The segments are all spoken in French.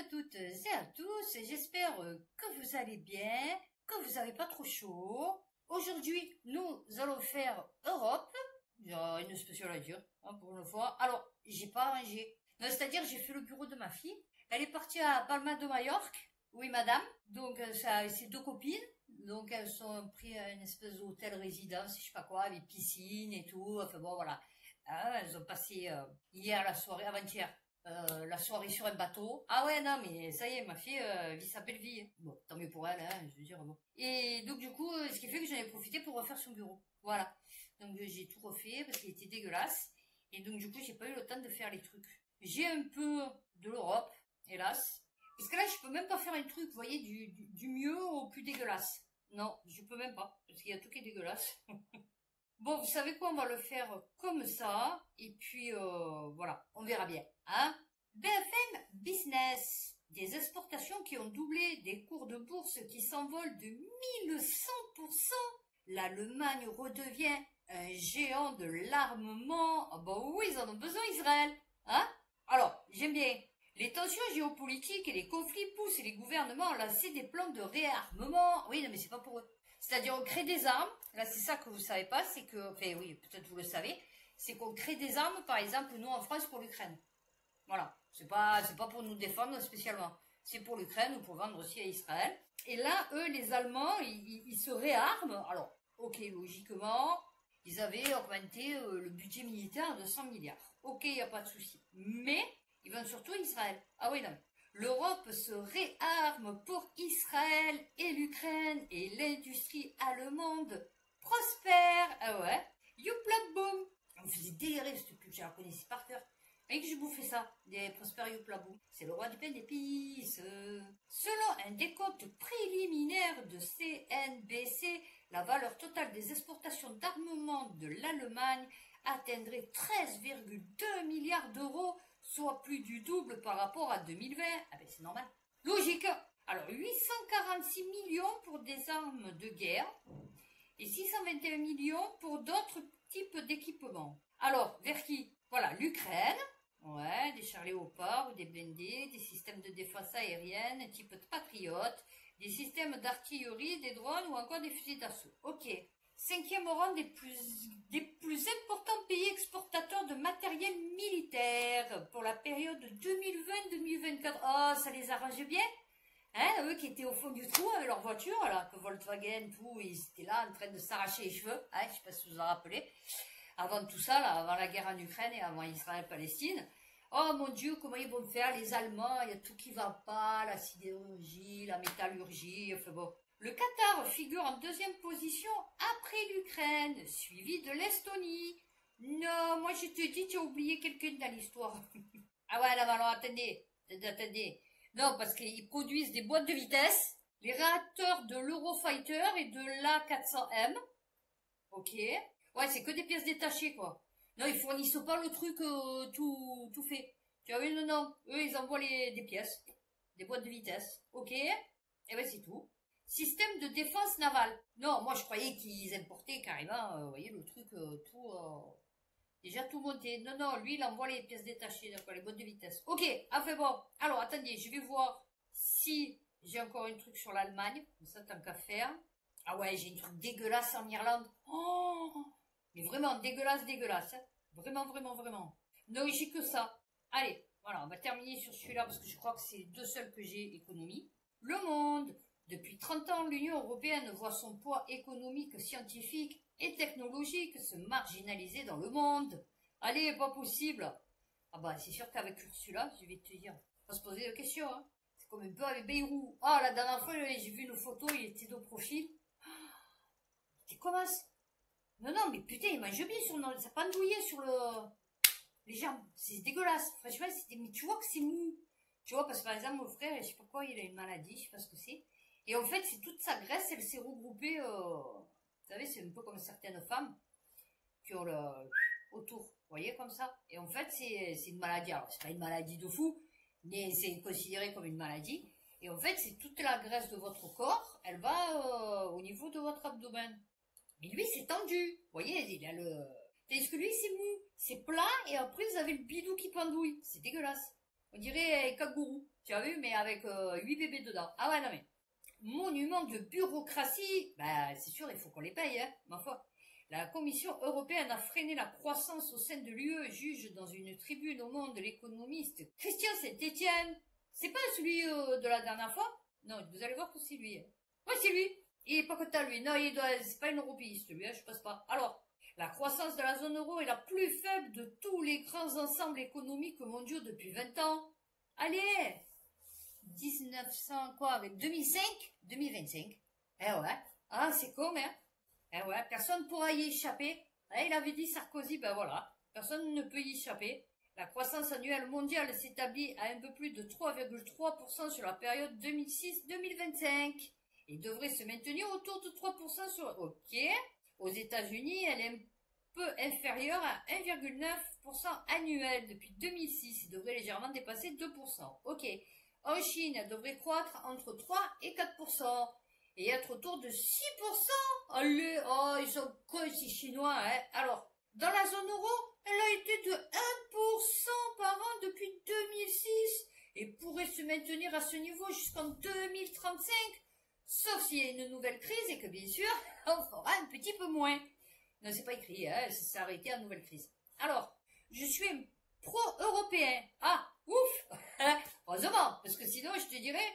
à toutes et à tous, j'espère que vous allez bien, que vous n'avez pas trop chaud. Aujourd'hui, nous allons faire Europe. Il y a une spéciale à dire, pour une fois. Alors, j'ai pas rangé. C'est-à-dire, j'ai fait le bureau de ma fille. Elle est partie à Palma de Majorque. Oui, madame. Donc, ça, avec ses deux copines. Donc, elles sont pris à une espèce d'hôtel résidence, je sais pas quoi, avec piscine et tout. Enfin bon, voilà. Elles ont passé hier la soirée, avant-hier. La soirée sur un bateau. Ah ouais, non, mais ça y est, ma fille vit sa belle vie. Bon, tant mieux pour elle, hein, je veux dire, bon. Et donc, du coup, ce qui fait que j'en ai profité pour refaire son bureau. Voilà. Donc, j'ai tout refait parce qu'il était dégueulasse. Et donc, du coup, j'ai pas eu le temps de faire les trucs. J'ai un peu de l'Europe, hélas. Parce que là, je peux même pas faire un truc, vous voyez, du mieux au plus dégueulasse. Non, je peux même pas. Parce qu'il y a tout qui est dégueulasse. Bon, vous savez quoi, on va le faire comme ça, et puis voilà, on verra bien. Hein? BFM Business, des exportations qui ont doublé, des cours de bourse qui s'envolent de 1100%. L'Allemagne redevient un géant de l'armement. Ah bah oui, ils en ont besoin, Israël. Hein? Alors, j'aime bien. Les tensions géopolitiques et les conflits poussent les gouvernements à lancer des plans de réarmement. Oui, non mais c'est pas pour eux. C'est-à-dire on crée des armes, là c'est ça que vous savez pas, c'est que, enfin oui, peut-être vous le savez, c'est qu'on crée des armes, par exemple, nous en France pour l'Ukraine. Voilà, c'est pas pour nous défendre spécialement, c'est pour l'Ukraine ou pour vendre aussi à Israël. Et là, eux, les Allemands, ils se réarment. Alors, ok, logiquement, ils avaient augmenté le budget militaire de 100 milliards. Ok, il n'y a pas de souci. Mais, ils vendent surtout Israël. Ah oui, non. L'Europe se réarme pour Israël et l'Ukraine et l'industrie allemande prospère. Ah ouais. Youpla boum. On me faisait délirer cette pub, je la connaissais par cœur. Et que je bouffais ça, des prospères Youpla boum. C'est le roi du pain d'épices. Selon un décompte préliminaire de CNBC, la valeur totale des exportations d'armement de l'Allemagne atteindrait 13,2 milliards d'euros, soit plus du double par rapport à 2020. Ah ben c'est normal. Logique. Alors 846 millions pour des armes de guerre et 621 millions pour d'autres types d'équipements. Alors, vers qui? Voilà, l'Ukraine. Ouais, des chars léopards ou des blindés, des systèmes de défense aérienne type Patriote, des systèmes d'artillerie, des drones ou encore des fusils d'assaut. Ok. 5e rang des plus importants pays exportateurs de matériel militaire pour la période 2020-2024. Oh, ça les arrange bien. Hein, eux qui étaient au fond du trou avec leur voiture, là, que Volkswagen, tout, ils étaient là en train de s'arracher les cheveux. Hein, je sais pas si vous vous en rappelez. Avant tout ça, là, avant la guerre en Ukraine et avant Israël-Palestine. Oh mon Dieu, comment ils vont faire les Allemands? Il y a tout qui va pas, la sidérurgie, la métallurgie, enfin bon. Le Qatar figure en 2e position après l'Ukraine, suivi de l'Estonie. Non, moi je te dis, tu as oublié quelqu'un dans l'histoire. Ah ouais, là, alors attendez. Non, parce qu'ils produisent des boîtes de vitesse, les réacteurs de l'Eurofighter et de l'A400M. Ok. Ouais, c'est que des pièces détachées, quoi. Non, ils fournissent pas le truc tout fait. Tu vois, non. Eux, ils envoient des pièces, des boîtes de vitesse. Ok. Et ben c'est tout. Système de défense navale. Non, moi je croyais qu'ils importaient carrément, vous voyez, le truc tout... déjà tout monté. Non, lui il envoie les pièces détachées, d'accord, les boîtes de vitesse. Ok, enfin bon. Alors, attendez, je vais voir si j'ai encore un truc sur l'Allemagne. Comme ça, tant qu'à faire. Ah ouais, j'ai un truc dégueulasse en Irlande. Oh, mais vraiment dégueulasse. Hein. Vraiment. Non, j'ai que ça. Allez, voilà, on va terminer sur celui-là parce que je crois que c'est les deux seuls que j'ai économie. Le monde. Depuis 30 ans, l'Union européenne voit son poids économique, scientifique et technologique se marginaliser dans le monde. Allez, pas possible. Ah bah, c'est sûr qu'avec Ursula, je vais te dire, on va se poser des questions. Hein. C'est comme un peu avec Bayrou. Ah, la dernière fois, j'ai vu une photo, il était de profil. Tu commences. Non, mais putain, il mange bien sur ça pendouillait sur les jambes. C'est dégueulasse. Franchement, mais tu vois que c'est mou. Tu vois, parce que par exemple, mon frère, je sais pas quoi, il a une maladie, je sais pas ce que c'est. Et en fait, c'est toute sa graisse, elle s'est regroupée, vous savez, c'est un peu comme certaines femmes qui ont autour, vous voyez, comme ça. Et en fait, c'est une maladie. Alors, c'est pas une maladie de fou, mais c'est considéré comme une maladie. Et en fait, c'est toute la graisse de votre corps, elle va au niveau de votre abdomen. Mais lui, c'est tendu. Vous voyez, il a le... Tandis que lui, c'est mou, c'est plat, et après, vous avez le bidou qui pendouille. C'est dégueulasse. On dirait kangourou. Tu as vu, mais avec 8 bébés dedans. Ah ouais, non mais, monument de bureaucratie, bah c'est sûr, il faut qu'on les paye, hein, ma foi. La Commission européenne a freiné la croissance au sein de l'UE, juge dans une tribune au Monde l'économiste Christian Saint-Étienne. C'est pas celui de la dernière fois? Non, vous allez voir que c'est lui. Hein. Ouais, c'est lui. Il est pas content, lui. Non, c'est pas une européiste, lui, hein, je passe pas. Alors, la croissance de la zone euro est la plus faible de tous les grands ensembles économiques mondiaux depuis 20 ans. Allez 1900, quoi, avec 2005 2025. Eh ouais. Ah, c'est con, hein. Eh ouais, personne ne pourra y échapper. Eh, il avait dit Sarkozy, ben voilà. Personne ne peut y échapper. La croissance annuelle mondiale s'établit à un peu plus de 3,3% sur la période 2006-2025 et devrait se maintenir autour de 3% sur... Ok. Aux États-Unis, elle est un peu inférieure à 1,9% annuel depuis 2006 et devrait légèrement dépasser 2%. Ok. En Chine, elle devrait croître entre 3 et 4% et être autour de 6%. Allez, oh, ils sont cons ces Chinois, hein. Alors, dans la zone euro, elle a été de 1% par an depuis 2006 et pourrait se maintenir à ce niveau jusqu'en 2035, sauf s'il y a une nouvelle crise et que bien sûr, on fera un petit peu moins. Non, c'est pas écrit, hein, ça s'est arrêté à nouvelle crise. Alors, je suis pro-européen. Ah, ouf. Heureusement, parce que sinon je te dirais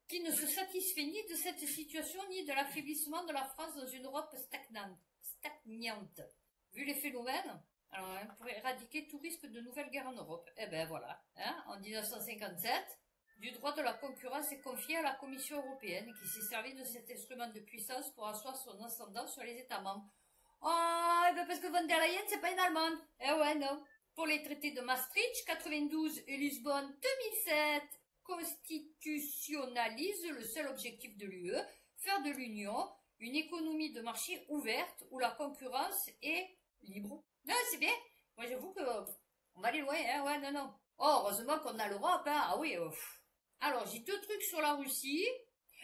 qu'il ne se satisfait ni de cette situation ni de l'affaiblissement de la France dans une Europe stagnante. Vu les phénomènes, alors, hein, pour éradiquer tout risque de nouvelle guerre en Europe. Eh ben voilà, hein, en 1957, du droit de la concurrence est confié à la Commission européenne qui s'est servie de cet instrument de puissance pour asseoir son ascendant sur les États membres. Oh, eh ben parce que von der Leyen, c'est pas une Allemande. Eh ouais, non. Pour les traités de Maastricht, 92 et Lisbonne, 2007, constitutionnalise le seul objectif de l'UE, faire de l'Union une économie de marché ouverte où la concurrence est libre. Non, c'est bien. Moi, j'avoue que on va aller loin, hein. Ouais, non, non. Oh, heureusement qu'on a l'Europe, hein. Ah oui. Alors, j'ai deux trucs sur la Russie.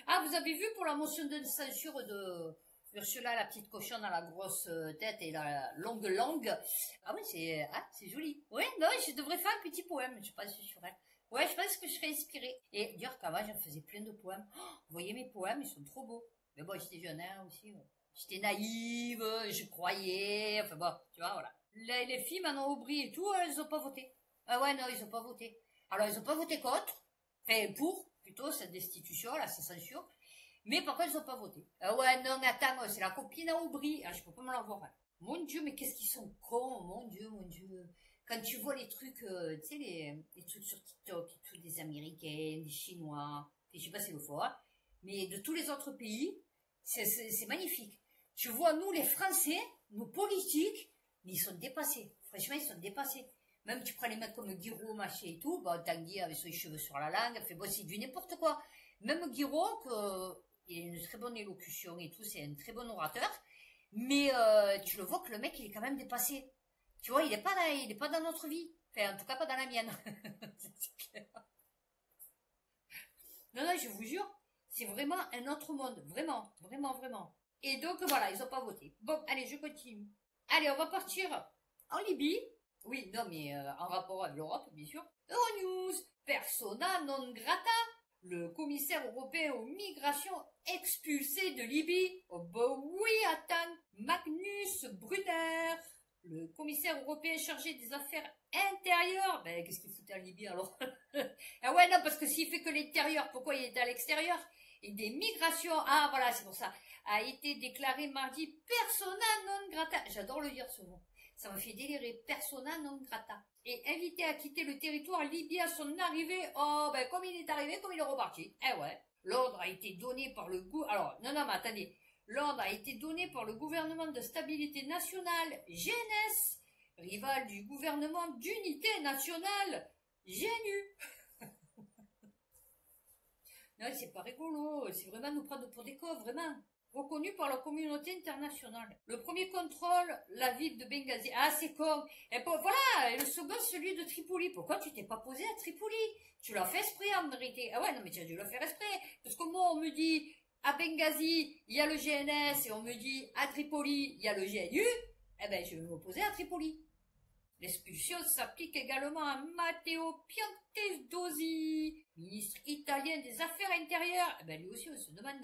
Ah, vous avez vu pour la motion de censure de Ursula, la petite cochonne à la grosse tête et la longue langue. Ah oui, c'est joli. Oui, non, je devrais faire un petit poème. Je sais pas si je ferais. Ouais, je pense que je serais inspirée. Et dire qu'avant, j'en faisais plein de poèmes. Oh, vous voyez mes poèmes, ils sont trop beaux. Mais bon, j'étais jeune, hein, aussi. Ouais. J'étais naïve, je croyais, enfin bon, tu vois, voilà. Les filles, Manon Aubry et tout, elles ont pas voté. Ah ouais, non, ils ont pas voté. Alors, ils ont pas voté contre, enfin, pour, plutôt, cette destitution, là, cette censure. Mais par contre, ils ont pas voté. Ah ouais, non, attends, c'est la copine à Aubry. Ah, je peux pas me la voir. Hein. Mon Dieu, mais qu'est-ce qu'ils sont cons, mon Dieu, mon Dieu. Quand tu vois les trucs, tu sais, les trucs sur TikTok, et tout, des Américains, des Chinois, et je sais pas si c'est le fois, mais de tous les autres pays, c'est magnifique. Tu vois, nous, les Français, nos politiques, mais ils sont dépassés. Franchement, ils sont dépassés. Même tu prends les mecs comme Guiraud, machin et tout, bah, Tanguy avec ses cheveux sur la langue, fait, bon, c'est du n'importe quoi. Même Guiraud, il a une très bonne élocution et tout, c'est un très bon orateur, mais tu le vois que le mec, il est quand même dépassé. Tu vois, il est pas dans notre vie. Enfin, en tout cas, pas dans la mienne. C'est clair. Non, non, je vous jure, c'est vraiment un autre monde. Vraiment, vraiment, vraiment. Et donc, voilà, ils ont pas voté. Bon, allez, je continue. Allez, on va partir en Libye. Oui, non, mais en rapport avec l'Europe, bien sûr. Euronews, persona non grata. Le commissaire européen aux migrations expulsé de Libye. Oh bah oui, attends. Magnus Brunner. Le commissaire européen chargé des affaires intérieures. Ben, qu'est-ce qu'il foutait en Libye alors? Ah ouais, non, parce que s'il fait que l'intérieur, pourquoi il est à l'extérieur? Et des migrations, ah voilà, c'est pour ça, a été déclaré mardi persona non grata. J'adore le dire ce mot. Ça me fait délirer, persona non grata. Et invité à quitter le territoire libyen à son arrivée, oh ben comme il est arrivé, comme il est reparti. Eh ouais. L'ordre a été donné par le alors, non, mais attendez. L'ordre a été donné par le gouvernement de stabilité nationale, GNS, rival du gouvernement d'unité nationale, GNU. Non, c'est pas rigolo, c'est vraiment nous prendre pour des cons, vraiment. Reconnu par la communauté internationale. Le premier contrôle, la ville de Benghazi. Ah, c'est con. Et bon, voilà, et le second, celui de Tripoli. Pourquoi tu t'es pas posé à Tripoli? Tu l'as fait exprès, en vérité. Ah ouais, non, mais tu as dû le faire exprès. Parce que moi, on me dit, à Benghazi, il y a le GNS, et on me dit, à Tripoli, il y a le GNU. Eh ben, je vais me poser à Tripoli. L'expulsion s'applique également à Matteo Piantedosi, ministre italien des Affaires intérieures. Eh ben, lui aussi, on se demande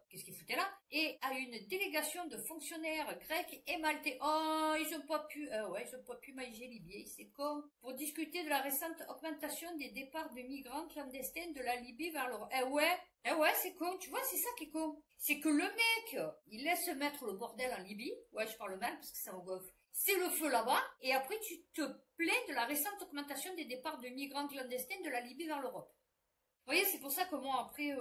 qu'est-ce qu'il foutait là. Et à une délégation de fonctionnaires grecs et maltais. Oh, ils ont pas pu, ils ont pas pu manger les billets, c'est con. Pour discuter de la récente augmentation des départs de migrants clandestins de la Libye vers l'Europe. Eh ouais, c'est con, tu vois, c'est ça qui est con. C'est que le mec, il laisse mettre le bordel en Libye. Ouais, je parle mal parce que ça me gonfle. C'est le feu là-bas, et après tu te plains de la récente augmentation des départs de migrants clandestins de la Libye vers l'Europe. Vous voyez, c'est pour ça que moi, après...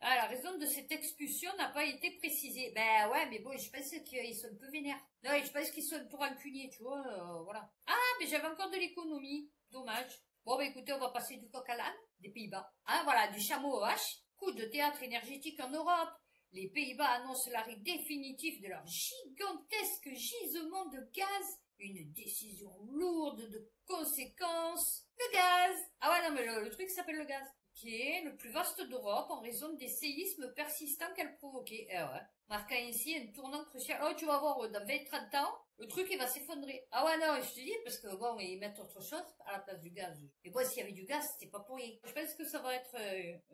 la raison de cette expulsion n'a pas été précisée. Ben ouais, mais bon, je pense qu'ils sont un peu vénères. Non, je pense qu'ils sont pour rancuniers, tu vois, voilà. Ah, mais j'avais encore de l'économie. Dommage. Bon, ben écoutez, on va passer du coq à l'âne, des Pays-Bas. Ah, voilà, du chameau au hache. Coup de théâtre énergétique en Europe. Les Pays-Bas annoncent l'arrêt définitif de leur gigantesque gisement de gaz. Une décision lourde de conséquences. Le gaz. Ah ouais, non, mais le truc s'appelle le gaz. Qui est le plus vaste d'Europe en raison des séismes persistants qu'elle provoquait. Eh ouais. Marquant ainsi un tournant crucial. Oh, tu vas voir, dans 20-30 ans, le truc, il va s'effondrer. Ah ouais, non, je te dis, parce que bon, ils mettent autre chose à la place du gaz. Et bon, s'il y avait du gaz, c'était pas pour rien. Je pense que ça va être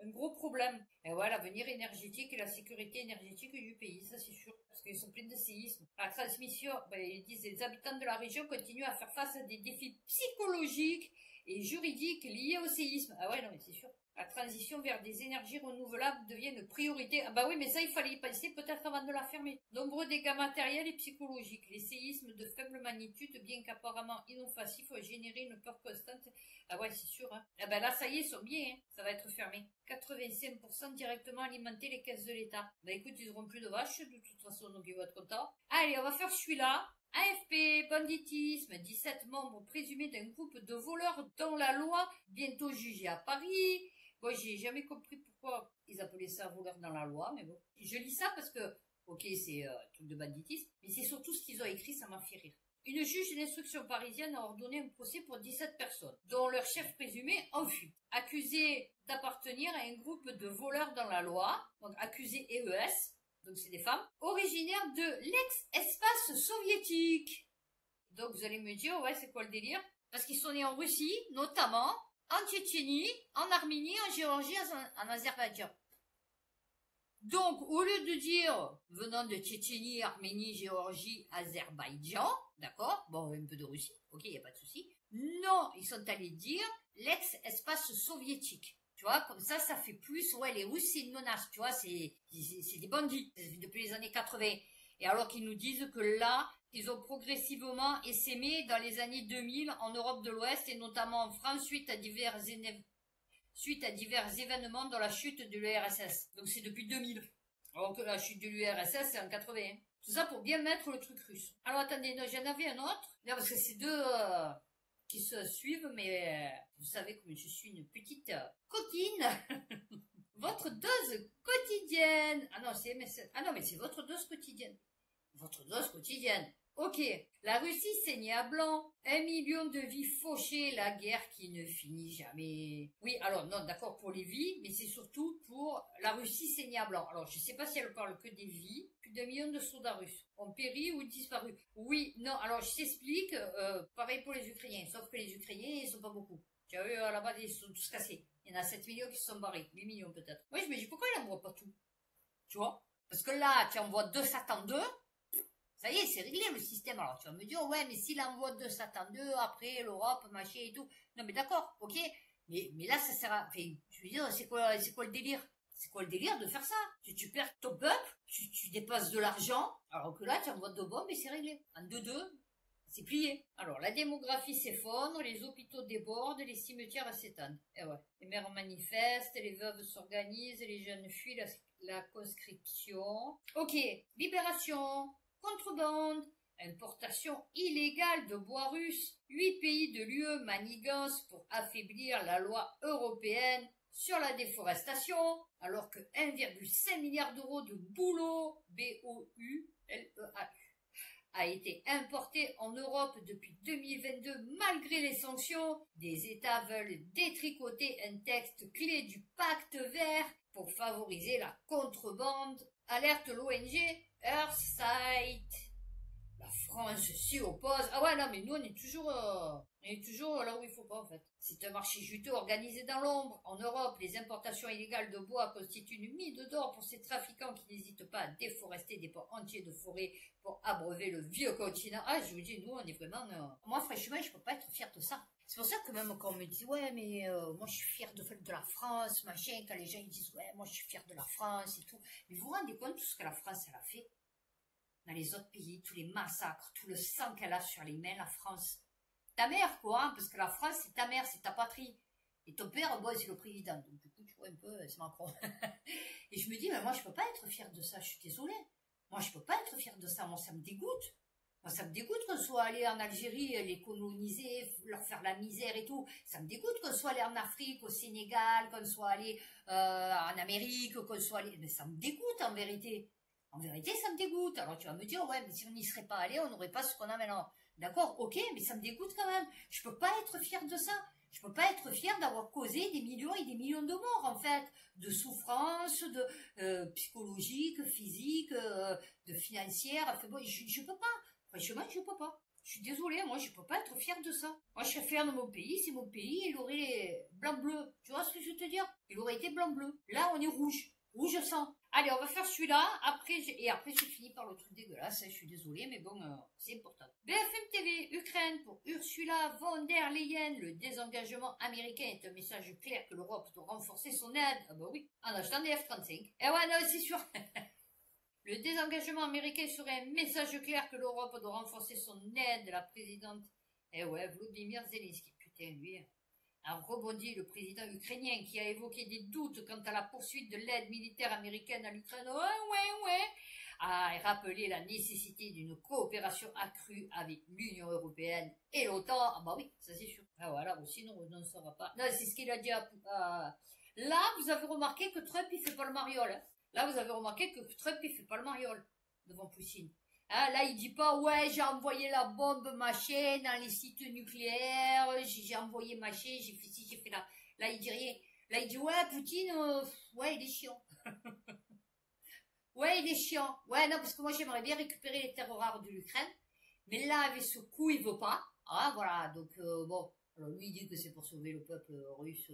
un gros problème. Et ouais, l'avenir énergétique et la sécurité énergétique du pays, ça c'est sûr. Parce qu'ils sont pleins de séismes. La transmission, ils disent, les habitants de la région continuent à faire face à des défis psychologiques et juridiques liés au séisme. Ah ouais, non, mais c'est sûr. La transition vers des énergies renouvelables devient une priorité. Ah bah oui, mais ça, il fallait y penser peut-être avant de la fermer. Nombreux dégâts matériels et psychologiques. Les séismes de faible magnitude, bien qu'apparemment inoffensifs, ont généré une peur constante. Ah ouais, c'est sûr, hein. Ah bah là, ça y est, ils sont bien, hein. Ça va être fermé. 85% directement alimenter les caisses de l'État. Bah écoute, ils n'auront plus de vaches, de toute façon, donc ils vont être contents. Allez, on va faire celui-là. AFP, banditisme, 17 membres présumés d'un groupe de voleurs dont la loi, bientôt jugée à Paris. Bon, j'ai jamais compris pourquoi ils appelaient ça voleur dans la loi, mais bon. Je lis ça parce que, ok, c'est un truc de banditisme, mais c'est surtout ce qu'ils ont écrit, ça m'a fait rire. Une juge d'instruction parisienne a ordonné un procès pour 17 personnes, dont leur chef présumé en fuite, accusés d'appartenir à un groupe de voleurs dans la loi, donc accusés EES, donc c'est des femmes, originaires de l'ex-espace soviétique. Donc vous allez me dire, ouais, c'est quoi le délire? Parce qu'ils sont nés en Russie, notamment, en Tchétchénie, en Arménie, en Géorgie, en Azerbaïdjan. Donc, au lieu de dire venant de Tchétchénie, Arménie, Géorgie, Azerbaïdjan, d'accord, bon, un peu de Russie, ok, y a pas de souci. Non, ils sont allés dire l'ex-espace soviétique. Tu vois, comme ça fait plus, ouais, les Russes, c'est une menace, tu vois, c'est des bandits depuis les années 80. Et alors qu'ils nous disent que là, ils ont progressivement essaimé dans les années 2000 en Europe de l'Ouest et notamment en France suite à divers événements dans la chute de l'URSS. Donc c'est depuis 2000. Alors que la chute de l'URSS, c'est en 80. Tout ça pour bien mettre le truc russe. Alors attendez, non, j'en avais un autre. Non, parce que c'est deux qui se suivent, mais vous savez comme je suis une petite coquine. Votre dose quotidienne. Ah non, mais c'est votre dose quotidienne. Votre dose quotidienne. Ok, la Russie saignée à blanc, 1 million de vies fauchées, la guerre qui ne finit jamais. Oui, alors non, d'accord pour les vies, mais c'est surtout pour la Russie saignée à blanc. Alors je sais pas si elle parle que des vies, plus d'1 million de soldats russes ont péri ou disparu. Oui, non, alors je t'explique, pareil pour les Ukrainiens, sauf que les Ukrainiens, ils sont pas beaucoup. Tu as vu, là-bas, ils sont tous cassés. Il y en a 7 millions qui se sont barrés, 8 millions peut-être. Oui, je me dis, pourquoi il n'envoie pas tout? Tu vois? Parce que là, tu envoies 2 Satan 2, ça y est, c'est réglé le système. Alors tu vas me dire, ouais, mais s'il envoie 2 Satan 2, après l'Europe, machin et tout. Non mais d'accord, ok. Mais là, ça sert à... Enfin, je veux dire, c'est quoi le délire? C'est quoi le délire de faire ça? Tu perds ton peuple, tu dépasses de l'argent, alors que là, tu envoies 2 bombes et c'est réglé. En 2-2, c'est plié. Alors, la démographie s'effondre, les hôpitaux débordent, les cimetières s'étendent. Et ouais. Les mères manifestent, les veuves s'organisent, les jeunes fuient la conscription. Ok, libération, contrebande, importation illégale de bois russe. 8 pays de l'UE manigancent pour affaiblir la loi européenne sur la déforestation, alors que 1,5 milliard d'euros de bouleau, B-O-U-L-E-A-U, a été importé en Europe depuis 2022 malgré les sanctions. Des États veulent détricoter un texte clé du pacte vert pour favoriser la contrebande. Alerte l'ONG Earthsight. La France s'y oppose. Ah ouais, non, mais nous, on est toujours là où il faut pas, en fait. C'est un marché juteux organisé dans l'ombre. En Europe, les importations illégales de bois constituent une mine d'or pour ces trafiquants qui n'hésitent pas à déforester des pans entiers de forêt pour abreuver le vieux continent. Ah, je vous dis, nous, on est vraiment... Moi, franchement, je peux pas être fière de ça. C'est pour ça que même quand on me dit, ouais, mais moi, je suis fière de la France, machin, quand les gens ils disent, ouais, moi, je suis fière de la France et tout. Mais vous vous rendez compte de tout ce que la France, elle a fait dans les autres pays, tous les massacres, tout le sang qu'elle a sur les mains, la France. Ta mère, quoi, hein, parce que la France, c'est ta mère, c'est ta patrie. Et ton père, bon, c'est le président. Donc, du coup, tu vois un peu, c'est Macron. Et je me dis, mais moi, je peux pas être fière de ça, je suis désolée. Moi, je peux pas être fière de ça, moi, ça me dégoûte. Moi, ça me dégoûte qu'on soit allé en Algérie, les coloniser, leur faire la misère et tout. Ça me dégoûte qu'on soit allé en Afrique, au Sénégal, qu'on soit allé en Amérique, qu'on soit allé... Mais ça me dégoûte, en vérité. En vérité, ça me dégoûte. Alors tu vas me dire, ouais, mais si on n'y serait pas allé, on n'aurait pas ce qu'on a maintenant. D'accord, ok, mais ça me dégoûte quand même. Je peux pas être fière de ça. Je peux pas être fière d'avoir causé des millions et des millions de morts, en fait. De souffrances, de psychologiques, physiques, de financières. Enfin, bon, je peux pas. Franchement, je peux pas. Je suis désolée, moi, je peux pas être fière de ça. Moi, je serais fière de mon pays. C'est mon pays, il aurait les blanc-bleu. Tu vois ce que je veux te dire? Il aurait été blanc-bleu. Là, on est rouge. Rouge sang. Allez, on va faire celui-là. Après, j'ai fini par le truc dégueulasse. Je suis désolée, mais bon, c'est important. BFM TV, Ukraine pour Ursula von der Leyen. Le désengagement américain est un message clair que l'Europe doit renforcer son aide. Ah bah oui, en achetant des F-35. Eh ouais, non, c'est sûr. Le désengagement américain serait un message clair que l'Europe doit renforcer son aide. La présidente. Eh ouais, Vladimir Zelensky. Putain, lui. A rebondi le président ukrainien qui a évoqué des doutes quant à la poursuite de l'aide militaire américaine à l'Ukraine. Ouais. A rappelé la nécessité d'une coopération accrue avec l'Union européenne et l'OTAN. Ah bah oui, ça c'est sûr. Ah voilà, sinon on n'en saura pas. Non, c'est ce qu'il a dit Là, vous avez remarqué que Trump, il fait pas le mariole. Hein. Là, vous avez remarqué que Trump, il fait pas le mariole devant Poutine. Hein, là, il dit pas, ouais, j'ai envoyé la bombe, machin, dans les sites nucléaires, j'ai envoyé machin, j'ai fait ci, j'ai fait là. Là, il dit rien. Là, il dit, ouais, Poutine, ouais, il est chiant. Ouais, il est chiant. Ouais, non, parce que moi, j'aimerais bien récupérer les terres rares de l'Ukraine. Mais là, avec ce coup, il veut pas. Ah, voilà, donc, bon. Alors, lui, il dit que c'est pour sauver le peuple russe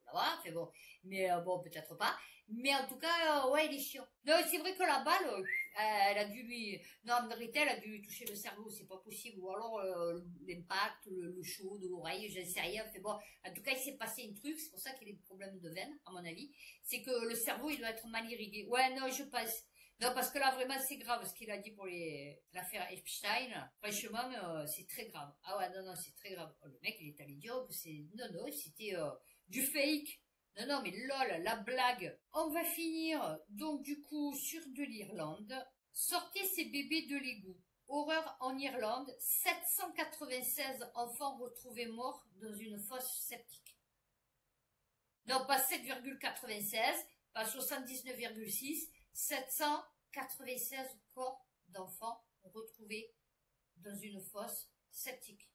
là-bas. Fait bon. Mais bon, peut-être pas. Mais en tout cas, ouais, il est chiant. Non, c'est vrai que la balle, elle a dû lui... Non, en vérité, elle a dû lui toucher le cerveau, c'est pas possible. Ou alors, l'impact, le chaud de l'oreille, je ne sais rien. Fait bon. En tout cas, il s'est passé un truc, c'est pour ça qu'il a des problèmes de veine, à mon avis. C'est que le cerveau, il doit être mal irrigué. Ouais, non, je pense... Non, parce que là, vraiment, c'est grave, ce qu'il a dit pour l'affaire Epstein. Franchement, c'est très grave. Ah ouais, non, c'est très grave. Oh, le mec, il est allé dire que c'est... Non, c'était du fake. Non, mais lol, la blague. On va finir, donc, du coup, sur de l'Irlande. Sortez ces bébés de l'égout. Horreur en Irlande. 796 enfants retrouvés morts dans une fosse septique. Non, pas 7,96, pas 79,6, 796 corps d'enfants retrouvés dans une fosse septique.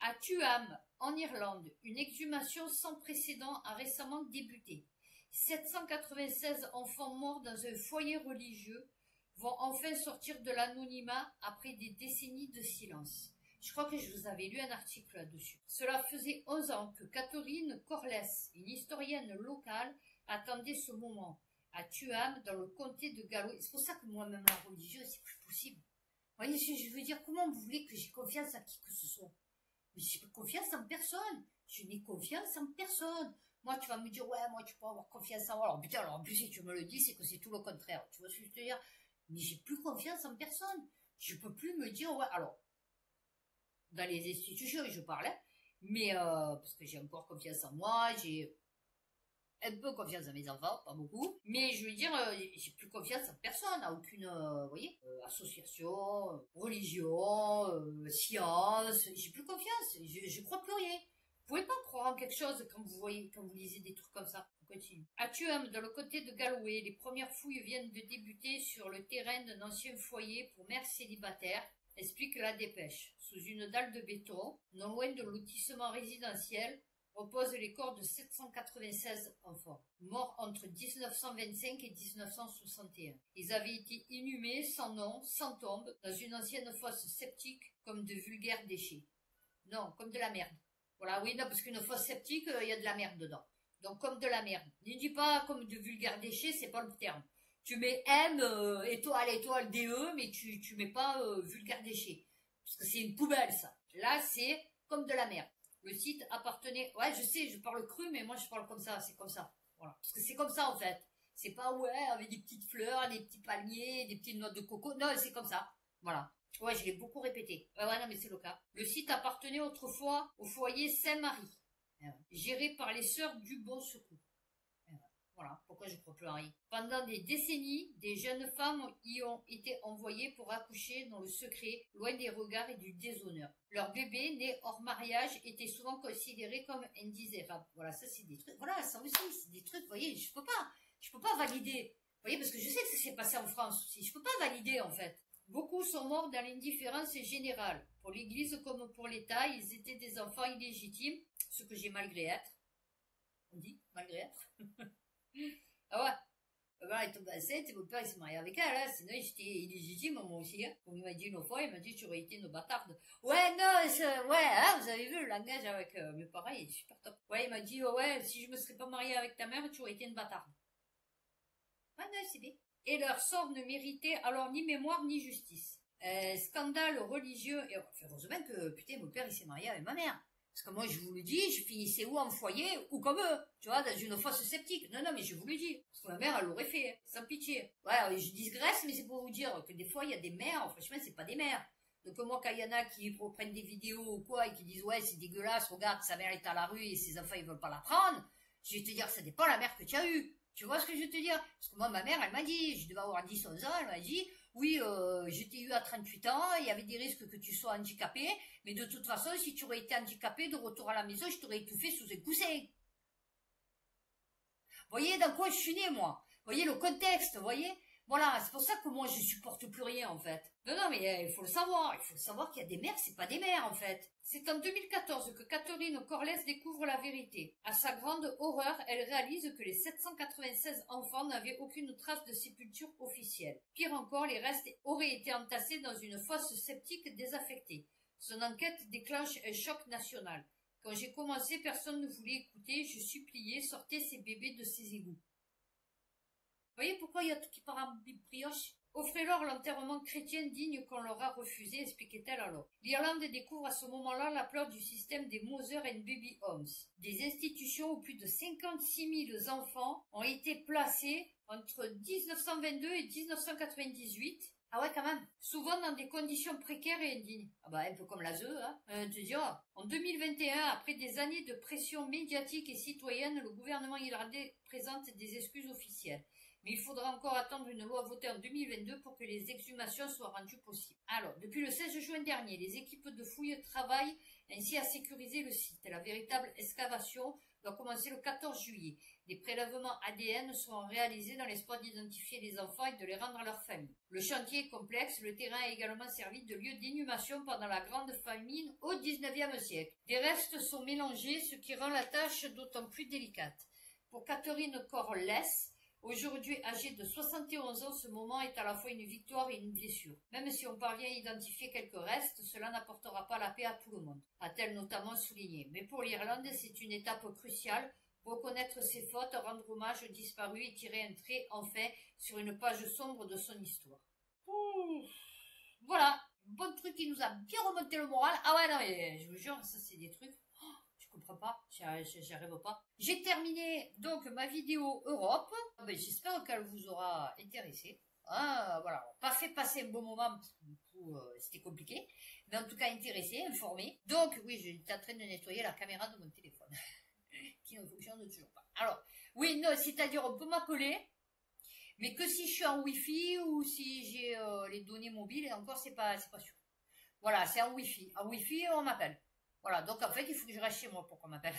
À Tuam, en Irlande, une exhumation sans précédent a récemment débuté. 796 enfants morts dans un foyer religieux vont enfin sortir de l'anonymat après des décennies de silence. Je crois que je vous avais lu un article là-dessus. Cela faisait 11 ans que Catherine Corless, une historienne locale, attendait ce moment. À Tuam, dans le comté de Galway. C'est pour ça que moi-même, la religion, c'est plus possible. Vous voyez ce que je veux dire? Comment vous voulez que j'ai confiance à qui que ce soit? Mais j'ai confiance en personne. Je n'ai confiance en personne. Moi, tu vas me dire, ouais, moi, tu peux avoir confiance en moi. Alors, putain, alors, en plus, si tu me le dis, c'est que c'est tout le contraire. Tu vois ce que je veux dire? Mais j'ai plus confiance en personne. Je peux plus me dire, ouais, alors, dans les institutions, je parlais, mais, parce que j'ai encore confiance en moi, j'ai un peu confiance à mes enfants, pas beaucoup, mais je veux dire, j'ai plus confiance en personne, à aucune, vous voyez, association, religion, science, j'ai plus confiance, je crois plus rien. Vous pouvez pas croire en quelque chose quand vous lisez des trucs comme ça. On continue. À Tuam, dans le comté de Galway, les premières fouilles viennent de débuter sur le terrain d'un ancien foyer pour mères célibataires, explique la dépêche. Sous une dalle de béton, non loin de lotissement résidentiel, repose les corps de 796 enfants, morts entre 1925 et 1961. Ils avaient été inhumés sans nom, sans tombe, dans une ancienne fosse septique comme de vulgaires déchets. Non, comme de la merde. Voilà, oui, non, parce qu'une fosse septique, il y a de la merde dedans. Donc comme de la merde. Ne dis pas comme de vulgaires déchets, c'est pas le terme. Tu mets M, étoile, DE, mais tu mets pas vulgaire déchet. Parce que c'est une poubelle, ça. Là, c'est comme de la merde. Le site appartenait... Ouais, je sais, je parle cru, mais moi, je parle comme ça, c'est comme ça. Voilà. Parce que c'est comme ça, en fait. C'est pas, ouais, avec des petites fleurs, des petits palmiers, des petites noix de coco. Non, c'est comme ça. Voilà. Ouais, je l'ai beaucoup répété. Ouais, non, mais c'est le cas. Le site appartenait autrefois au foyer Saint-Marie, géré par les sœurs du Bon Secours. Voilà, pourquoi je crois plus à rien. Pendant des décennies, des jeunes femmes y ont été envoyées pour accoucher dans le secret, loin des regards et du déshonneur. Leurs bébés, nés hors mariage, étaient souvent considérés comme indésirables. Voilà, ça c'est des trucs, voilà, ça aussi, c'est des trucs, vous voyez, je peux pas valider. Vous voyez, parce que je sais que ça s'est passé en France aussi, je peux pas valider en fait. Beaucoup sont morts dans l'indifférence générale. Pour l'Église comme pour l'État, ils étaient des enfants illégitimes, ce que j'ai malgré être. On dit malgré être. Ah ouais. Voilà, elle tombe enceinte et mon père il s'est marié avec elle, hein. Sinon j'étais illégitime moi aussi. Hein. On m'a dit une fois, il m'a dit tu aurais été une bâtarde. Ouais, non, ouais, hein, vous avez vu le langage avec mes parents, il est super top. Ouais, il m'a dit, oh, ouais, si je me serais pas mariée avec ta mère, tu aurais été une bâtarde. Ouais, non, c'est bien. Et leur sort ne méritait alors ni mémoire ni justice. Scandale religieux, et enfin, heureusement que, putain, mon père il s'est marié avec ma mère. Parce que moi, je vous le dis, je finissais ou en foyer, ou comme eux, tu vois, dans une fosse septique. Non, mais je vous le dis. Parce que ma mère, elle l'aurait fait, hein, sans pitié. Ouais, je digresse, mais c'est pour vous dire que des fois, il y a des mères, franchement, c'est pas des mères. Donc moi, quand il y en a qui prennent des vidéos ou quoi, et qui disent, ouais, c'est dégueulasse, regarde, sa mère est à la rue et ses enfants, ils veulent pas la prendre, je vais te dire, ça dépend la mère que tu as eue. Tu vois ce que je veux te dire? Parce que moi, ma mère, elle m'a dit, je devais avoir 10, 11 ans, elle m'a dit, oui, je t'ai eu à 38 ans, il y avait des risques que tu sois handicapé, mais de toute façon, si tu aurais été handicapé, de retour à la maison, je t'aurais étouffé sous un coussin. Voyez dans quoi je suis née, moi? Voyez le contexte, voyez? Voilà, c'est pour ça que moi, je supporte plus rien, en fait. Non, mais il faut le savoir qu'il y a des mères, c'est pas des mères, en fait. C'est en 2014 que Catherine Corlès découvre la vérité. À sa grande horreur, elle réalise que les 796 enfants n'avaient aucune trace de sépulture officielle. Pire encore, les restes auraient été entassés dans une fosse septique désaffectée. Son enquête déclenche un choc national. Quand j'ai commencé, personne ne voulait écouter, je suppliais, sortez ces bébés de ces égouts. Vous voyez pourquoi il y a tout qui part en brioche? Offrez-leur l'enterrement chrétien digne qu'on leur a refusé, expliquait-elle alors. L'Irlande découvre à ce moment-là la pleur du système des Mother and Baby Homes, des institutions où plus de 56 000 enfants ont été placés entre 1922 et 1998. Ah ouais, quand même. Souvent dans des conditions précaires et indignes. Ah bah, un peu comme l'ASE, hein. Tu dis, oh. En 2021, après des années de pression médiatique et citoyenne, le gouvernement irlandais présente des excuses officielles. Mais il faudra encore attendre une loi votée en 2022 pour que les exhumations soient rendues possibles. Alors, depuis le 16 juin dernier, les équipes de fouilles travaillent ainsi à sécuriser le site. La véritable excavation doit commencer le 14 juillet. Des prélèvements ADN seront réalisés dans l'espoir d'identifier les enfants et de les rendre à leur famille. Le chantier est complexe, le terrain a également servi de lieu d'inhumation pendant la grande famine au XIXe siècle. Des restes sont mélangés, ce qui rend la tâche d'autant plus délicate. Pour Catherine Corlès, aujourd'hui âgée de 71 ans, ce moment est à la fois une victoire et une blessure. Même si on parvient à identifier quelques restes, cela n'apportera pas la paix à tout le monde, a-t-elle notamment souligné. Mais pour l'Irlande, c'est une étape cruciale. Reconnaître ses fautes, rendre hommage aux disparus et tirer un trait, enfin, sur une page sombre de son histoire. Ouh. Voilà, bon truc qui nous a bien remonté le moral. Ah ouais, non, mais je vous jure, ça c'est des trucs... Je comprends pas, j'y arrive pas. J'ai terminé donc ma vidéo Europe. Ben, j'espère qu'elle vous aura intéressé. Ah, voilà, pas fait passer un bon moment parce que du coup c'était compliqué, mais en tout cas intéressé, informé. Donc oui, j'étais en train de nettoyer la caméra de mon téléphone qui ne fonctionne toujours pas. Alors oui, non, c'est-à-dire on peut m'appeler, mais que si je suis en Wi-Fi ou si j'ai les données mobiles, et encore c'est pas sûr. Voilà, c'est en Wi-Fi. En Wi-Fi on m'appelle. Voilà, donc en fait, il faut que je reste chez moi pour qu'on m'appelle.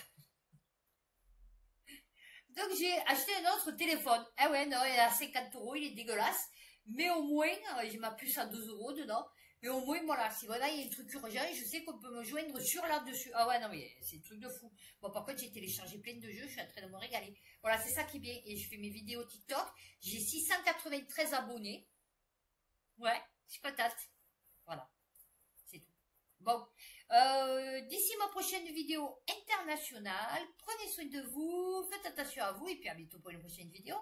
Donc j'ai acheté un autre téléphone. Ah ouais, non, il est à 50 €, il est dégueulasse. Mais au moins, j'ai ma puce à 2 € dedans. Et au moins, voilà, si voilà, il y a un truc urgent, je sais qu'on peut me joindre sur là-dessus. Ah ouais, non, mais c'est un truc de fou. Bon, par contre, j'ai téléchargé plein de jeux, je suis en train de me régaler. Voilà, c'est ça qui est bien. Et je fais mes vidéos TikTok. J'ai 693 abonnés. Ouais, je suis contente. Voilà, c'est tout. Bon, d'ici ma prochaine vidéo internationale, prenez soin de vous, faites attention à vous, et puis à bientôt pour une prochaine vidéo.